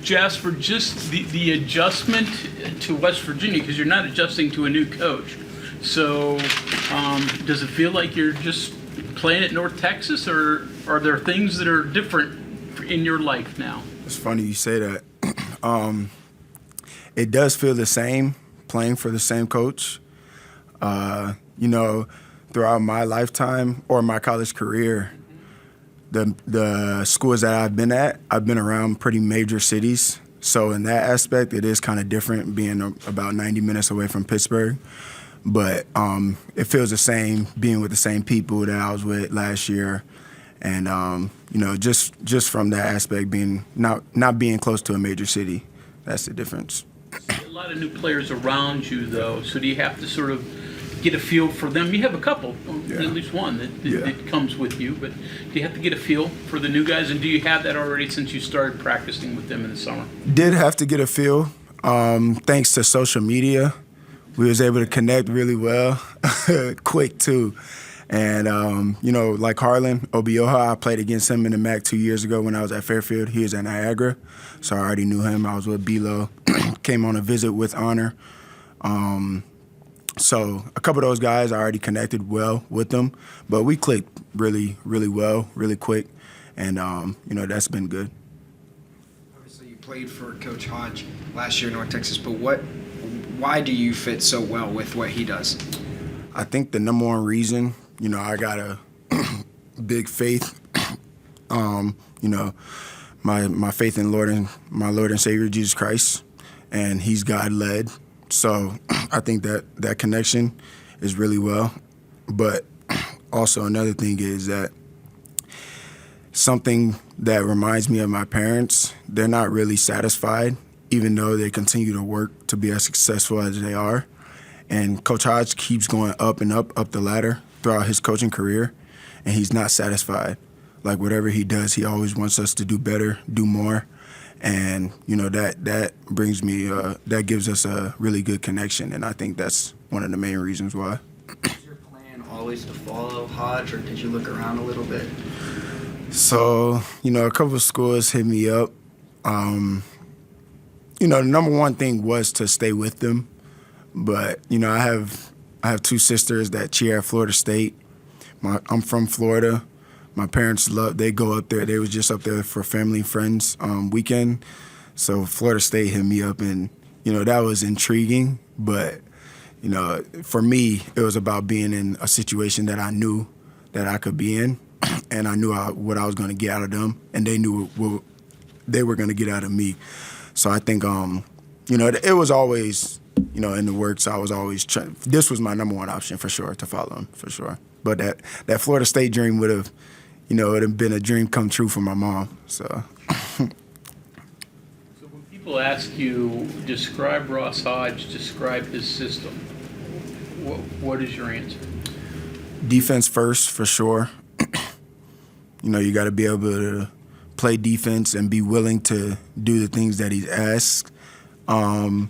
Jasper, just the adjustment to West Virginia, because you're not adjusting to a new coach. So does it feel like you're just playing at North Texas, or are there things that are different in your life now? It's funny you say that. It does feel the same playing for the same coach. Throughout my lifetime or my college career, the schools that I've been at, I've been around pretty major cities. So in that aspect, it is kind of different being about 90 minutes away from Pittsburgh. But it feels the same being with the same people that I was with last year. And, just from that aspect, being not being close to a major city, that's the difference. A lot of new players around you, though, so do you have to sort of get a feel for them? You have a couple, at least one that comes with you, but do you have to get a feel for the new guys, and do you have that already since you started practicing with them in the summer? Did have to get a feel. Thanks to social media, we was able to connect really well, quick too. And, like Harlan Obioha, I played against him in the MAC 2 years ago when I was at Fairfield. He was at Niagara, so I already knew him. I was with Bilo, came on a visit with Honor. So a couple of those guys, I already connected well with them, but we clicked really, really well, really quick, and, that's been good. Obviously, you played for Coach Hodge last year in North Texas, but why do you fit so well with what he does? I think the number one reason, I got a big faith, my faith in my Lord and Savior, Jesus Christ, and he's God-led. So I think that connection is really well. But also another thing is that something that reminds me of my parents, they're not really satisfied, even though they continue to work to be as successful as they are. And Coach Hodge keeps going up and up the ladder throughout his coaching career, and he's not satisfied. Like whatever he does, he always wants us to do better, do more. And, that brings me, that gives us a really good connection, and I think that's one of the main reasons why. Was your plan always to follow Hodge, or did you look around a little bit? So, a couple of schools hit me up. The number one thing was to stay with them. But, I have two sisters that cheer at Florida State. I'm from Florida. My parents they go up there. They was just up there for family and friends weekend. So Florida State hit me up, and, that was intriguing. But, for me, it was about being in a situation that I knew that I could be in, and I knew what I was going to get out of them, and they knew what they were going to get out of me. So I think, it was always, in the works. I was always trying. This was my number one option for sure, to follow him, for sure. But that Florida State dream would have, it would have been a dream come true for my mom. So when people ask you, describe Ross Hodge, describe his system, what is your answer? Defense first, for sure. You got to be able to play defense and be willing to do the things that he's asked. And,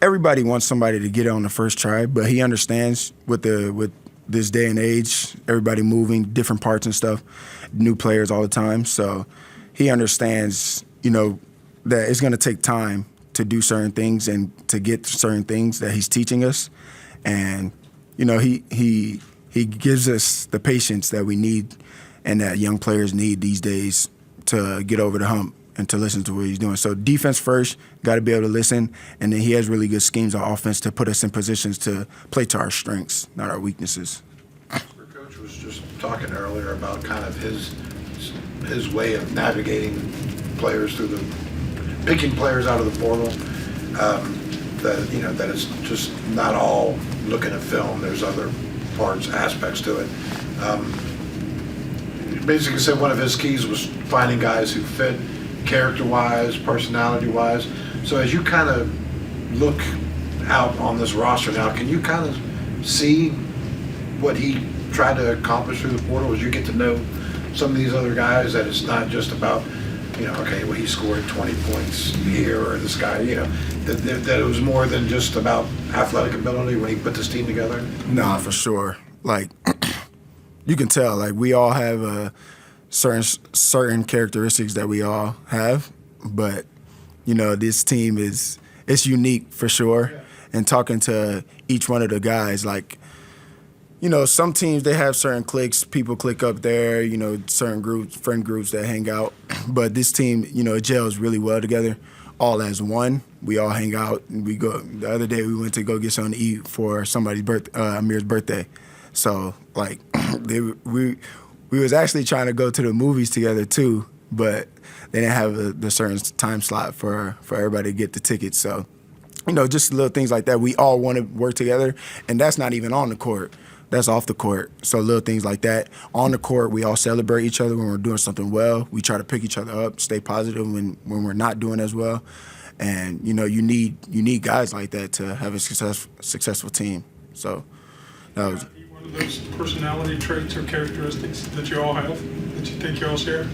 everybody wants somebody to get on the first try, but he understands with this day and age, everybody moving, different parts and stuff, new players all the time. So he understands, that it's going to take time to do certain things and to get certain things that he's teaching us. And, he gives us the patience that we need and that young players need these days to get over the hump and to listen to what he's doing. So defense first, got to be able to listen, and then he has really good schemes on offense to put us in positions to play to our strengths, not our weaknesses. Our coach was just talking earlier about kind of his way of navigating players through picking players out of the portal. That it's just not all looking at film. There's other aspects to it. Basically said one of his keys was finding guys who fit character-wise, personality-wise. So as you kind of look out on this roster now, can you kind of see what he tried to accomplish through the portal as you get to know some of these other guys, that it's not just about, he scored 20 points here, or this guy, that it was more than just about athletic ability when he put this team together? Nah, for sure. Like, you can tell, like, we all have certain characteristics that we all have, but this team it's unique for sure. Yeah. And talking to each one of the guys, like, some teams they have certain cliques, people click up there, certain groups, friend groups that hang out, but this team, it gels really well together, all as one. We all hang out, and we go. The other day we went to go get something to eat for somebody's Amir's birthday, so like we was actually trying to go to the movies together too, but they didn't have the certain time slot for everybody to get the tickets. So, just little things like that. We all want to work together, and that's not even on the court. That's off the court. So little things like that. On the court, we all celebrate each other when we're doing something well. We try to pick each other up, stay positive when we're not doing as well. And, you need guys like that to have a successful team. So that was... One of those personality traits or characteristics that you all have, that you think you all share?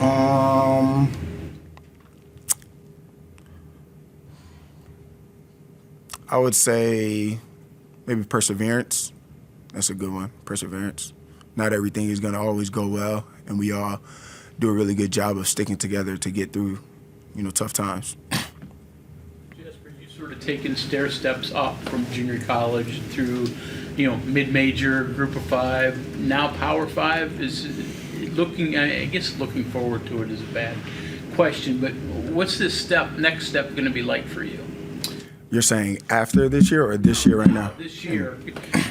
I would say maybe perseverance. That's a good one, perseverance. Not everything is going to always go well, and we all do a really good job of sticking together to get through, tough times. Jasper, you sort of taken stair steps up from junior college through, mid-major, group of five, now Power Five. Is looking, I guess looking forward to it is a bad question, but what's this next step going to be like for you? You're saying after this year or this year right now? This year,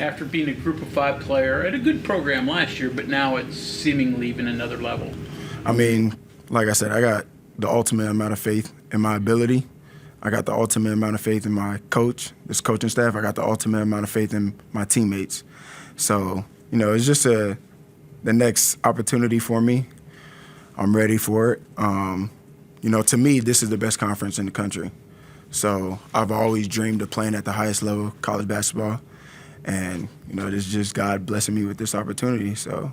after being a group of five player at a good program last year, but now it's seemingly even another level. I mean, like I said, I got the ultimate amount of faith in my ability. I got the ultimate amount of faith in my coach, this coaching staff. I got the ultimate amount of faith in my teammates. So, it's just the next opportunity for me. I'm ready for it. To me, this is the best conference in the country. So I've always dreamed of playing at the highest level, college basketball. And, this is just God blessing me with this opportunity. So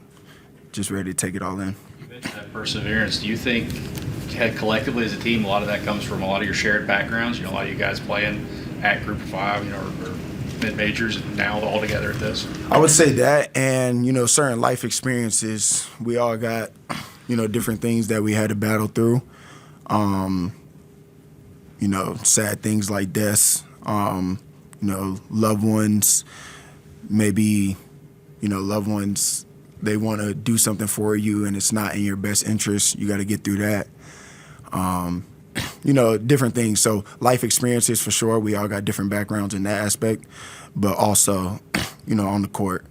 just ready to take it all in. You mentioned that perseverance. Do you think collectively as a team, a lot of that comes from a lot of your shared backgrounds? A lot of you guys playing at Group of Five, or mid-majors, and now all together at this? I would say that, and, certain life experiences. We all got, different things that we had to battle through. Sad things like deaths, loved ones, maybe, loved ones, they want to do something for you and it's not in your best interest. You got to get through that. Different things. So life experiences for sure. We all got different backgrounds in that aspect, but also, on the court,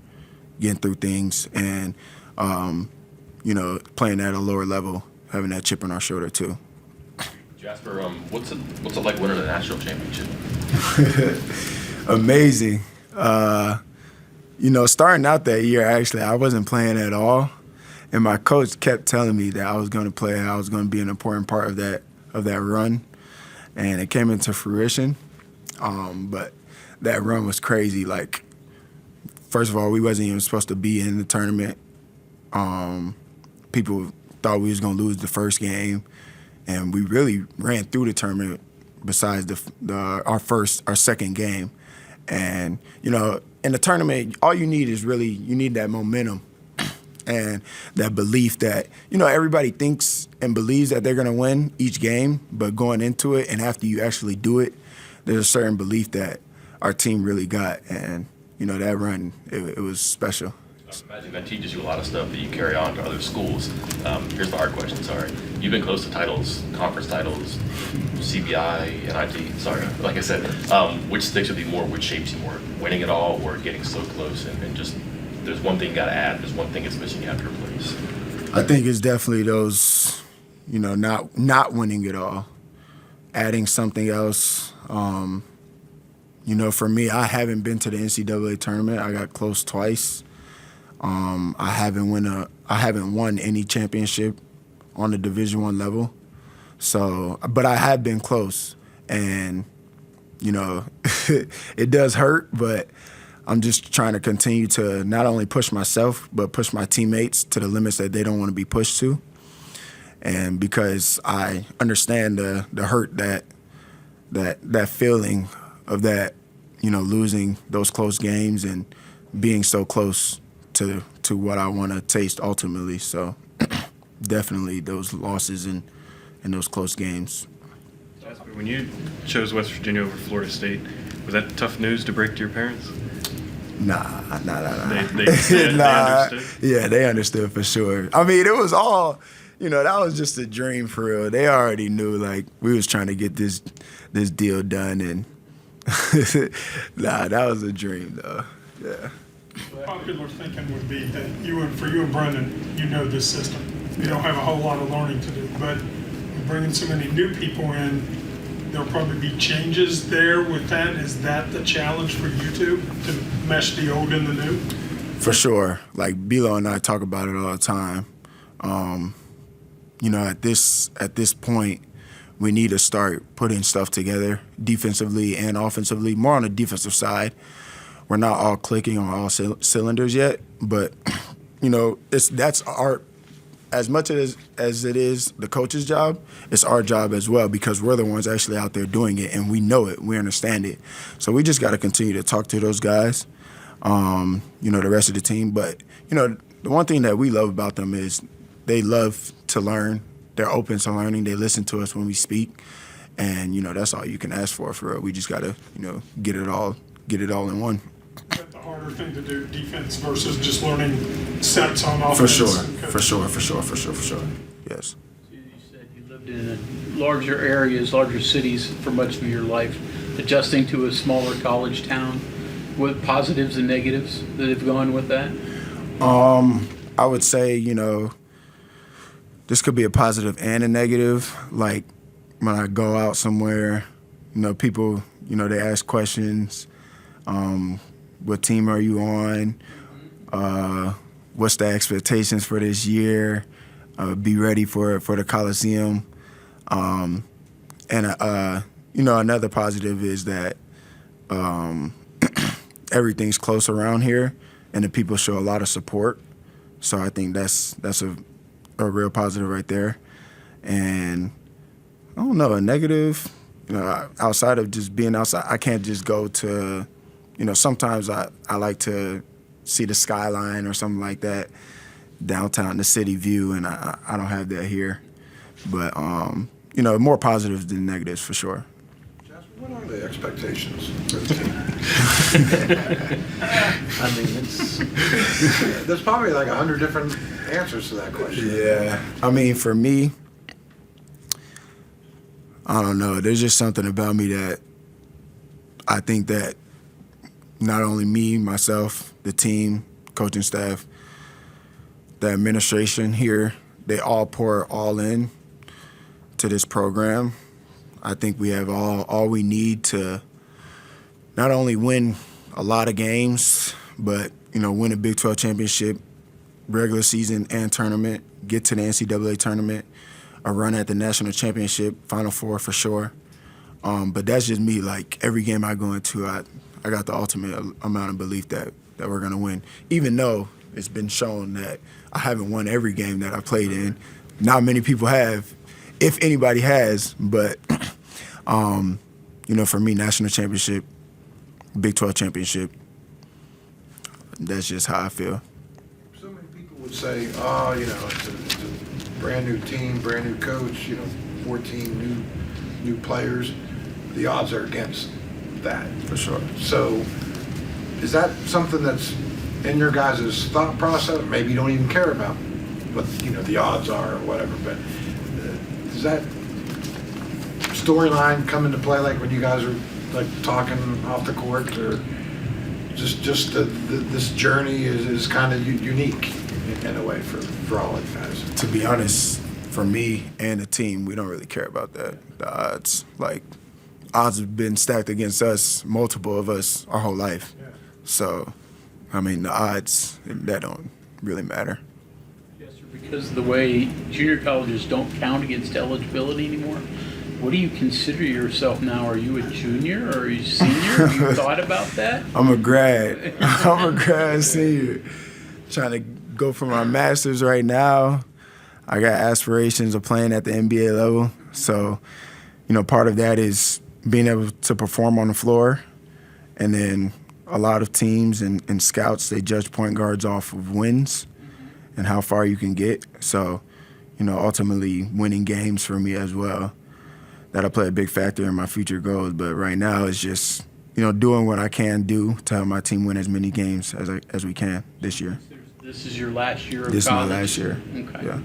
getting through things and, playing at a lower level, having that chip on our shoulder too. Jasper, what's it like winning a national championship? Amazing. Starting out that year, actually, I wasn't playing at all, and my coach kept telling me that I was going to play. I was going to be an important part of that run, and it came into fruition. But that run was crazy. Like, first of all, we wasn't even supposed to be in the tournament. People thought we was going to lose the first game. And we really ran through the tournament besides our second game. And, in the tournament, all you need is you need that momentum and that belief that, everybody thinks and believes that they're going to win each game, but going into it and after you actually do it, there's a certain belief that our team really got. And, that run, it was special. I imagine that teaches you a lot of stuff that you carry on to other schools. Here's the hard question, sorry. You've been close to titles, conference titles, CBI, NIT, sorry. Like I said, which sticks with you more, which shapes you more? Winning it all or getting so close and just, there's one thing you got to add, there's one thing that's missing you have to replace? I think it's definitely those, not winning it all, adding something else. For me, I haven't been to the NCAA tournament. I got close twice. I haven't won any championship on the Division I level. So, but I have been close, and it does hurt. But I'm just trying to continue to not only push myself, but push my teammates to the limits that they don't want to be pushed to. And because I understand the hurt that feeling of that, losing those close games and being so close to what I want to taste ultimately. So definitely those losses and those close games. Jasper, when you chose West Virginia over Florida State, was that tough news to break to your parents? Nah. They understood? Yeah, they understood for sure. I mean, it was all, that was just a dream for real. They already knew, like, we was trying to get this deal done, and that was a dream, though. Yeah. Popular thinking would be that for you and Brendan, you know this system. You don't have a whole lot of learning to do, but bringing so many new people in, there'll probably be changes there with that. Is that the challenge for you two, to mesh the old and the new? For sure. Like, Bilo and I talk about it all the time. At this point, we need to start putting stuff together defensively and offensively, more on the defensive side. We're not all clicking on all cylinders yet, but, that's our, as much as it is the coach's job, it's our job as well, because we're the ones actually out there doing it, and we know it, we understand it. So we just got to continue to talk to those guys, the rest of the team. But, the one thing that we love about them is they love to learn. They're open to learning. They listen to us when we speak, and, that's all you can ask for real. We just got to, get it all in one. Is that the harder thing to do, defense versus just learning sets on offense? For sure. Yes. You said you lived in larger areas, larger cities for much of your life. Adjusting to a smaller college town, what positives and negatives that have gone with that? I would say, this could be a positive and a negative. Like, when I go out somewhere, people, they ask questions. What team are you on? What's the expectations for this year? Be ready for the Coliseum. Another positive is that everything's close around here, and the people show a lot of support. So I think that's a real positive right there. And I don't know, a negative, outside of just being outside, I can't just go to, sometimes I like to see the skyline or something like that downtown, the city view, and I don't have that here. But, more positives than negatives for sure. Jasper, what are the expectations for the team? I mean, it's There's probably like 100 different answers to that question. Yeah. I mean, for me, I don't know. There's just something about me that I think that not only me, myself, the team, coaching staff, the administration here, they all pour all in to this program. I think we have all we need to not only win a lot of games, but, win a Big 12 championship, regular season and tournament, get to the NCAA tournament, a run at the national championship, Final Four for sure. But that's just me. Like, every game I go into, I got the ultimate amount of belief that we're going to win, even though it's been shown that I haven't won every game that I played in. Not many people have, if anybody has. But, for me, national championship, Big 12 championship, that's just how I feel. So many people would say, it's a brand new team, brand new coach, 14 new players. The odds are against that. For sure. So is that something that's in your guys' thought process? Maybe you don't even care about what, the odds are or whatever, but does that storyline come into play, like when you guys are like talking off the court, or just this journey is kind of unique in a way for all of you guys? To be honest, for me and the team, we don't really care about that. The odds, odds have been stacked against us, multiple of us, our whole life. Yeah. So, the odds, that don't really matter. Yes, sir. Because of the way junior colleges don't count against eligibility anymore, what do you consider yourself now? Are you a junior or are you senior? Have you thought about that? I'm a grad. I'm a grad senior. Trying to go for my master's right now. I got aspirations of playing at the NBA level. So, part of that is being able to perform on the floor. And then a lot of teams and scouts, they judge point guards off of wins and how far you can get. So, ultimately winning games for me as well. That'll play a big factor in my future goals. But right now, it's just doing what I can do to help my team win as many games as we can this year. This is your last year of This is my college? last year. Okay. Yeah.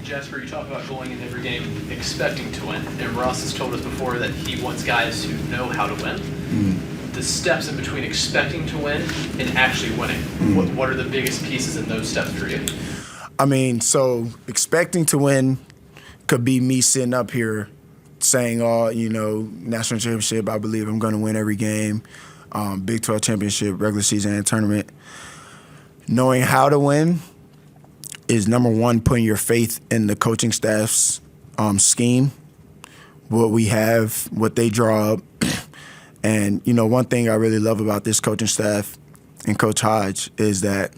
Jasper, you talk about going into every game expecting to win, and Ross has told us before that he wants guys who know how to win. The steps in between expecting to win and actually winning, what are the biggest pieces in those steps for you? I mean, so expecting to win could be me sitting up here saying, national championship, I believe I'm going to win every game, Big 12 championship, regular season and tournament. Knowing how to win is, number one, putting your faith in the coaching staff's scheme, what we have, what they draw up. And, one thing I really love about this coaching staff and Coach Hodge is that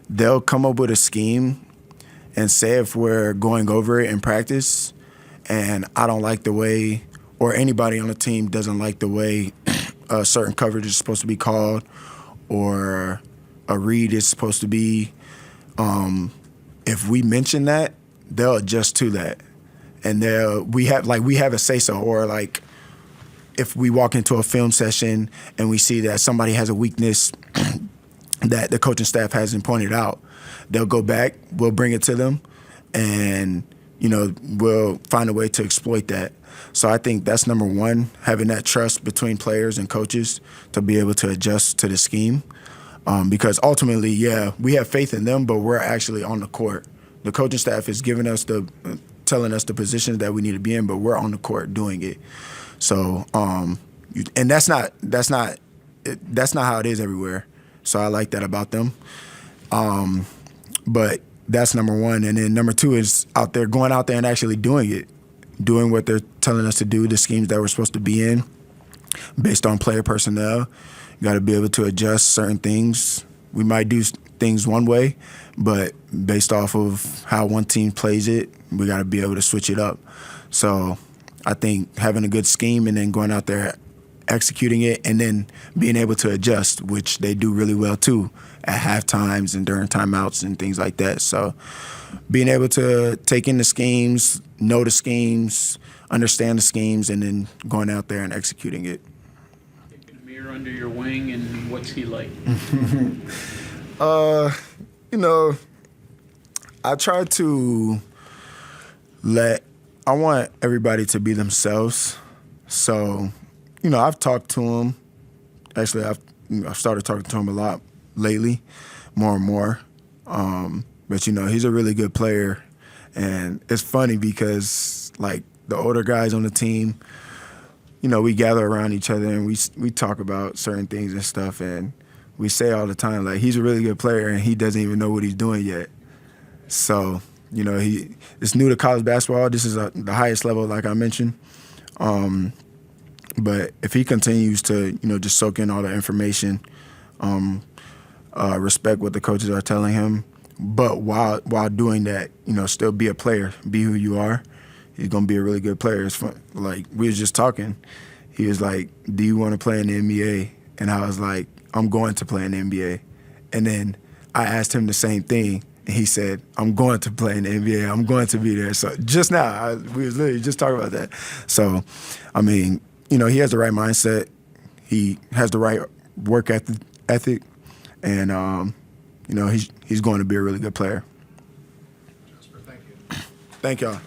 they'll come up with a scheme and say if we're going over it in practice and I don't like the way, or anybody on the team doesn't like the way a certain coverage is supposed to be called or a read is supposed to be, if we mention that, they'll adjust to that. And we have a say-so, or like if we walk into a film session and we see that somebody has a weakness that the coaching staff hasn't pointed out, they'll go back, we'll bring it to them, and we'll find a way to exploit that. So I think that's number one, having that trust between players and coaches to be able to adjust to the scheme. Because ultimately, we have faith in them, but we're actually on the court. The coaching staff is telling us the positions that we need to be in, but we're on the court doing it. So, and that's not how it is everywhere. So I like that about them. But that's number one. And then number two is going out there and actually doing it, doing what they're telling us to do, the schemes that we're supposed to be in based on player personnel. You got to be able to adjust certain things. We might do things one way, but based off of how one team plays it, we got to be able to switch it up. So I think having a good scheme and then going out there, executing it, and then being able to adjust, which they do really well too, at half times and during timeouts and things like that. So being able to take in the schemes, know the schemes, understand the schemes, and then going out there and executing it. Taking Amir under your wing, and what's he like? I try to I want everybody to be themselves. So, I've talked to him. Actually, I've started talking to him a lot lately, more and more. But, he's a really good player. And it's funny because, like, the older guys on the team, we gather around each other and we talk about certain things and stuff. And we say all the time, like, he's a really good player and he doesn't even know what he's doing yet. So, it's new to college basketball. This is the highest level, like I mentioned. But if he continues to, just soak in all the information, respect what the coaches are telling him, but while doing that, still be a player, be who you are, he's going to be a really good player. It's fun. Like, we was just talking. He was like, do you want to play in the NBA? And I was like, I'm going to play in the NBA. And then I asked him the same thing. And he said, I'm going to play in the NBA. I'm going to be there. So just now, we was literally just talking about that. So, I mean, he has the right mindset. He has the right work ethic. And, he's going to be a really good player. Jasper, thank you. Thank y'all.